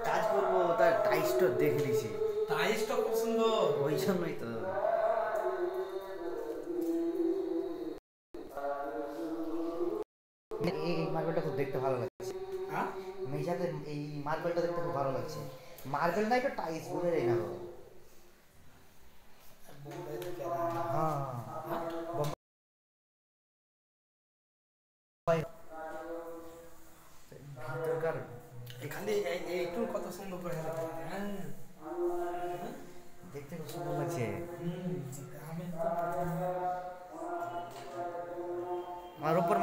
কাজ করবো, তার টাইসটা দেখে নিছি। টাইসটা খুব সুন্দর, ওই জন্যই তো। এই মার্বেলটা খুব দেখতে ভালো লাগছে। হ্যাঁ মেঝাতে এই মার্বেলটা দেখতে খুব ভালো লাগছে। মার্বেল না, এটা টাইলস বলে রে না। বোম্বাই থেকে হ্যাঁ ভিতরকার খালি এইটুর কত সুন্দর করে হ্যাঁ দেখতে খুব সুন্দর লাগছে। আমি আর উপর